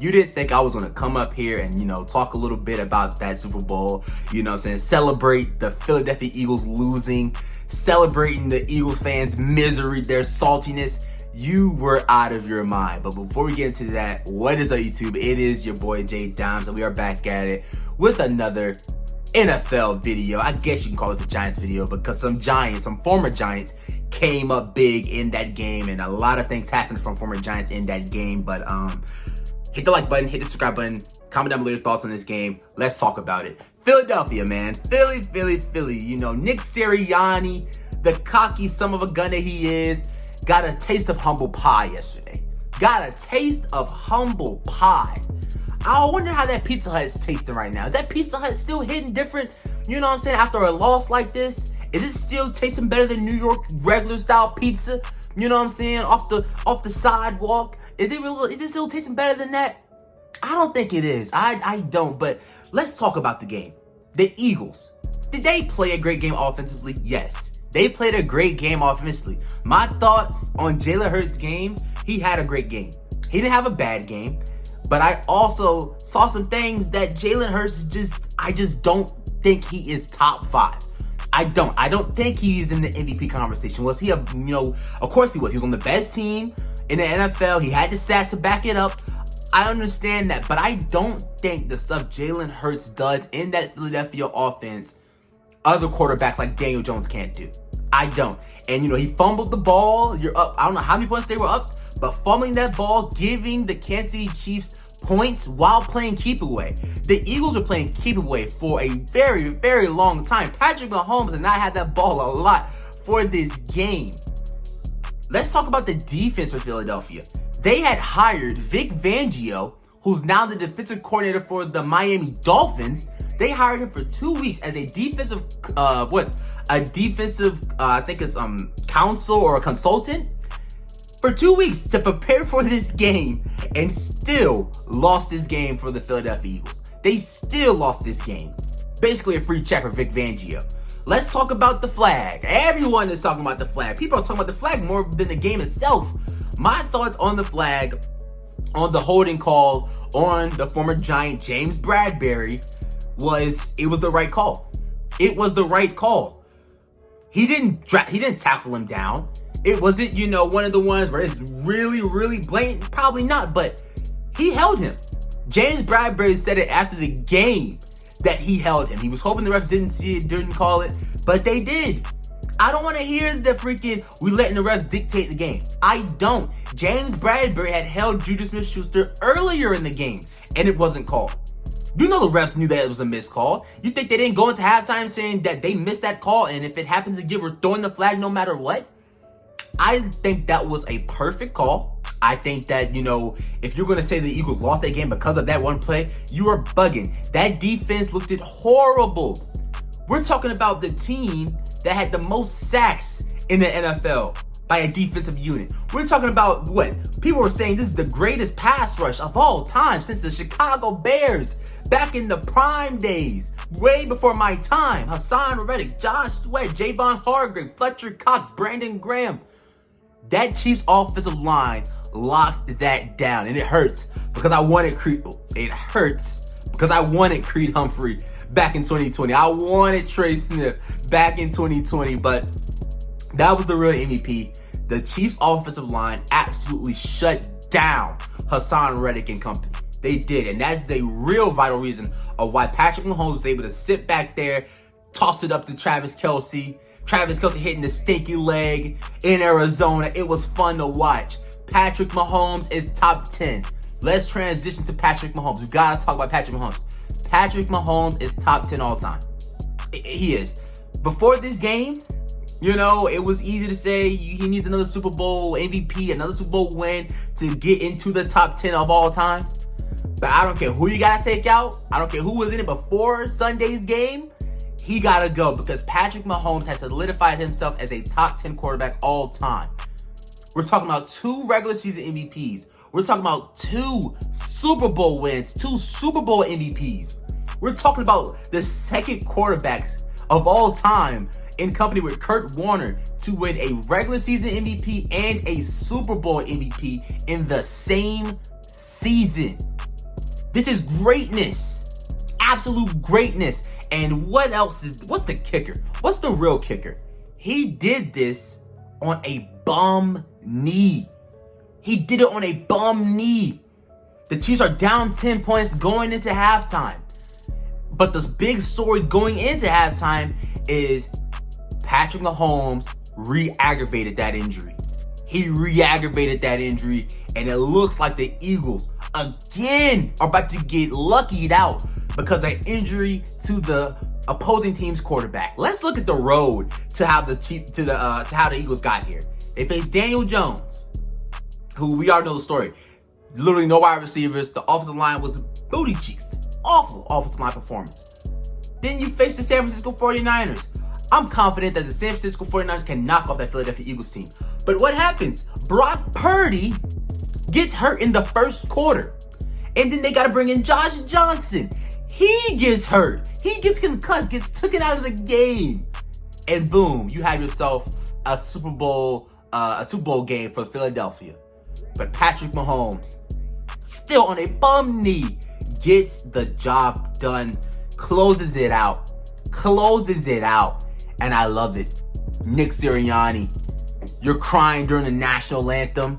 you didn't think I was going to come up here and, talk a little bit about that Super Bowl, celebrate the Philadelphia Eagles losing, celebrating the Eagles fans' misery, their saltiness. You were out of your mind. But before we get into that, what is up, YouTube? It is your boy Jay Dimes, and we are back at it with another NFL video. I guess you can call this a Giants video because some former Giants came up big in that game, and a lot of things happened from former Giants in that game. But hit the like button, hit the subscribe button, comment down below your thoughts on this game. Let's talk about it. Philadelphia, man. Philly. Nick Sirianni, the cocky son of a gun that he is, got a taste of humble pie yesterday. Got a taste of humble pie. I wonder how that Pizza Hut is tasting right now. Is that Pizza Hut still hitting different, after a loss like this? Is it still tasting better than New York regular style pizza? Off the sidewalk? Is it still tasting better than that? I don't think it is. I don't, but let's talk about the game. The Eagles. Did they play a great game offensively? Yes. They played a great game offensively. My thoughts on Jalen Hurts' game, he had a great game. He didn't have a bad game, but I also saw some things that Jalen Hurts I just don't think he is top 5. I don't think he's in the MVP conversation. Was he of course he was. He was on the best team in the NFL. He had the stats to back it up. I understand that, but I don't think the stuff Jalen Hurts does in that Philadelphia offense, other quarterbacks like Daniel Jones can't do. I don't. And, he fumbled the ball. You're up. I don't know how many points they were up, but fumbling that ball, giving the Kansas City Chiefs points while playing keep away. The Eagles are playing keep away for a very, very long time. Patrick Mahomes has not had that ball a lot for this game. Let's talk about the defense for Philadelphia. They had hired Vic Fangio, who's now the defensive coordinator for the Miami Dolphins. They hired him for 2 weeks as a defensive, I think it's counsel or a consultant for 2 weeks to prepare for this game, and still lost this game for the Philadelphia Eagles. They still lost this game. Basically a free check for Vic Fangio. Let's talk about the flag. Everyone is talking about the flag. People are talking about the flag more than the game itself. My thoughts on the flag, on the holding call on the former Giant James Bradberry, it was the right call. It was the right call. He didn't tackle him down. It wasn't, one of the ones where it's really, really blatant. Probably not, but he held him. James Bradberry said it after the game that he held him. He was hoping the refs didn't see it, didn't call it, but they did. I don't want to hear the freaking, we letting the refs dictate the game. I don't. James Bradberry had held Juju Smith-Schuster earlier in the game, and it wasn't called. The refs knew that it was a missed call. You think they didn't go into halftime saying that they missed that call, and if it happens again, we're throwing the flag no matter what? I think that was a perfect call. I think that, if you're going to say the Eagles lost that game because of that one play, you are bugging. That defense looked horrible. We're talking about the team that had the most sacks in the NFL by a defensive unit. We're talking about what? People were saying this is the greatest pass rush of all time since the Chicago Bears back in the prime days. Way before my time. Haason Reddick, Josh Sweat, Javon Hargrave, Fletcher Cox, Brandon Graham. That Chiefs offensive line locked that down, and it hurts because I wanted Creed. It hurts because I wanted Creed Humphrey back in 2020. I wanted Trey Smith back in 2020, but that was the real MVP. The Chiefs offensive line absolutely shut down Haason Reddick and company. They did, and that's a real vital reason of why Patrick Mahomes was able to sit back there, toss it up to Travis Kelce. Travis Kelce hitting the stinky leg in Arizona. It was fun to watch. Patrick Mahomes is top 10. Let's transition to Patrick Mahomes. We gotta talk about Patrick Mahomes. Patrick Mahomes is top 10 all time. He is. Before this game, it was easy to say he needs another Super Bowl MVP, another Super Bowl win to get into the top 10 of all time. But I don't care who you gotta take out. I don't care who was in it before Sunday's game. He gotta go because Patrick Mahomes has solidified himself as a top 10 quarterback all time. We're talking about 2 regular season MVPs. We're talking about 2 Super Bowl wins, 2 Super Bowl MVPs. We're talking about the second quarterback of all time in company with Kurt Warner to win a regular season MVP and a Super Bowl MVP in the same season. This is greatness. Absolute greatness. And what's the kicker? What's the real kicker? He did this on a bum knee. He did it on a bum knee. The Chiefs are down 10 points going into halftime. But the big story going into halftime is Patrick Mahomes re-aggravated that injury. He re-aggravated that injury, and it looks like the Eagles again are about to get luckied out because of injury to the opposing team's quarterback. Let's look at the road to how the Eagles got here. They faced Daniel Jones, who we all know the story. Literally no wide receivers. The offensive line was booty cheeks. Awful offensive line performance. Then you face the San Francisco 49ers. I'm confident that the San Francisco 49ers can knock off that Philadelphia Eagles team. But what happens? Brock Purdy gets hurt in the first quarter. And then they got to bring in Josh Johnson. He gets hurt. He gets concussed, gets taken out of the game. And boom, you have yourself a Super Bowl game for Philadelphia. But Patrick Mahomes, still on a bum knee, gets the job done, closes it out, and I love it. Nick Sirianni, you're crying during the national anthem.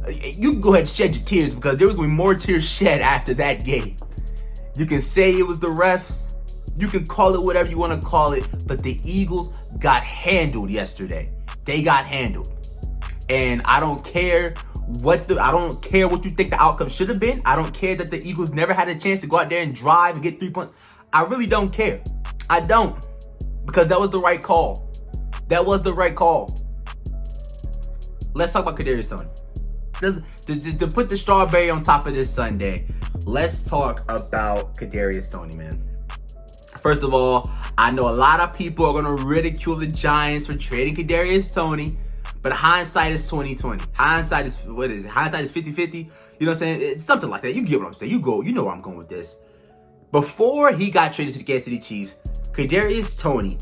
You can go ahead and shed your tears because there was going to be more tears shed after that game. You can say it was the refs, you can call it whatever you want to call it, but the Eagles got handled yesterday. They got handled. And I don't care what you think the outcome should have been. I don't care that the Eagles never had a chance to go out there and drive and get 3 points. I really don't care. I don't. Because that was the right call. That was the right call. Let's talk about Kadarius Toney. To put the strawberry on top of this Sunday, let's talk about Kadarius Toney, man. First of all, I know a lot of people are going to ridicule the Giants for trading Kadarius Toney. But hindsight is 20/20. Hindsight is, what is it? Hindsight is 50/50. You know what I'm saying? It's something like that. You get what I'm saying. You know where I'm going with this. Before he got traded to the Kansas City Chiefs, Kadarius Toney,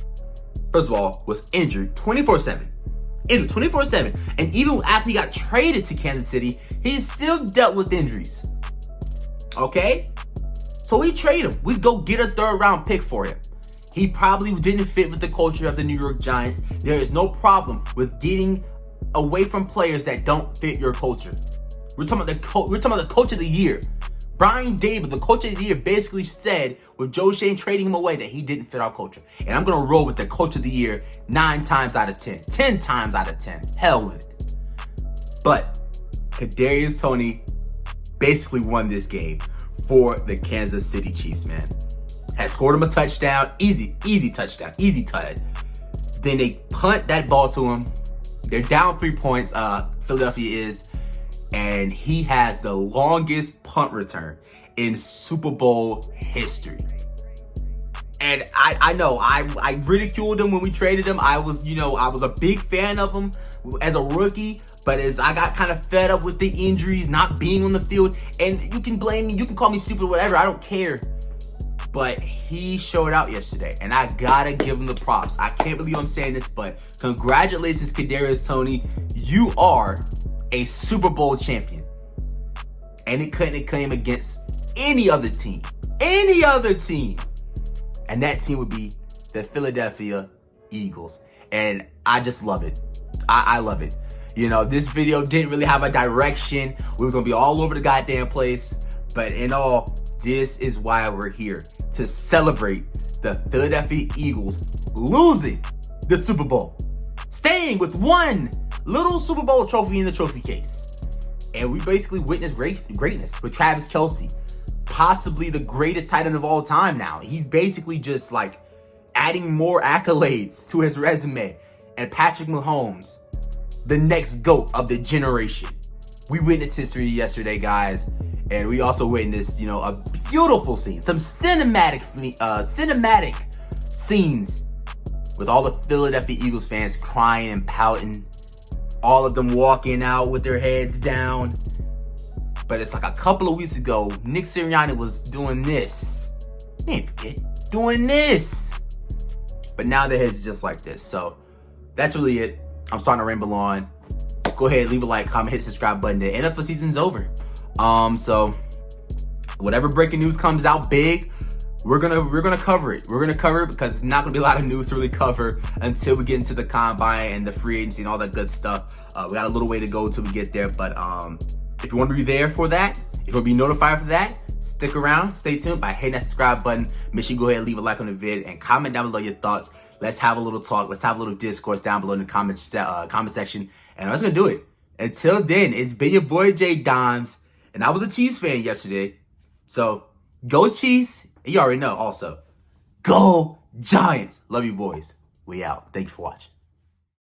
first of all, was injured 24/7. Injured 24/7. And even after he got traded to Kansas City, he still dealt with injuries. Okay? So we trade him. We go get a 3rd round pick for him. He probably didn't fit with the culture of the New York Giants. There is no problem with getting away from players that don't fit your culture. We're talking about the coach of the year. Brian Daboll, the coach of the year, basically said with Joe Schoen trading him away that he didn't fit our culture. And I'm going to roll with the coach of the year 9 times out of 10. 10 times out of 10. Hell with it. But Kadarius Toney basically won this game for the Kansas City Chiefs, man. Had scored him a touchdown. Easy touchdown. Easy touch. Then they punt that ball to him. They're down 3 points. Philadelphia is. And he has the longest punt return in Super Bowl history. And I know I ridiculed him when we traded him. I was a big fan of him as a rookie, but as I got kind of fed up with the injuries, not being on the field, and you can blame me, you can call me stupid, whatever, I don't care. But he showed out yesterday, and I gotta give him the props. I can't believe I'm saying this, but congratulations, Kadarius Toney. You are a Super Bowl champion. And it couldn't claim against any other team. Any other team. And that team would be the Philadelphia Eagles. And I just love it. I love it. You know, this video didn't really have a direction. We was gonna be all over the goddamn place. But in all, this is why we're here. To celebrate the Philadelphia Eagles losing the Super Bowl. Staying with one little Super Bowl trophy in the trophy case. And we basically witnessed greatness with Travis Kelce. Possibly the greatest tight end of all time now. He's basically just like adding more accolades to his resume. And Patrick Mahomes, the next GOAT of the generation. We witnessed history yesterday, guys. And we also witnessed, a beautiful scene. Some cinematic scenes with all the Philadelphia Eagles fans crying and pouting. All of them walking out with their heads down. But it's like a couple of weeks ago, Nick Sirianni was doing this. You ain't forget. Doing this. But now their heads just like this. So that's really it. I'm starting to ramble on. Go ahead, leave a like, comment, hit the subscribe button. The NFL season's over. So Whatever breaking news comes out big, we're gonna cover it. We're gonna cover it because it's not gonna be a lot of news to really cover until we get into the combine and the free agency and all that good stuff. We got a little way to go until we get there, but if you want to be there for that, if you want to be notified for that, stick around, stay tuned by hitting that subscribe button. Make sure you go ahead and leave a like on the vid and comment down below your thoughts. Let's have a little talk. Let's have a little discourse down below in the comment section. And I'm just gonna do it. Until then, it's been your boy J Dimes, and I was a Chiefs fan yesterday. So go Chiefs, and you already know also. Go Giants. Love you boys. We out. Thanks for watching.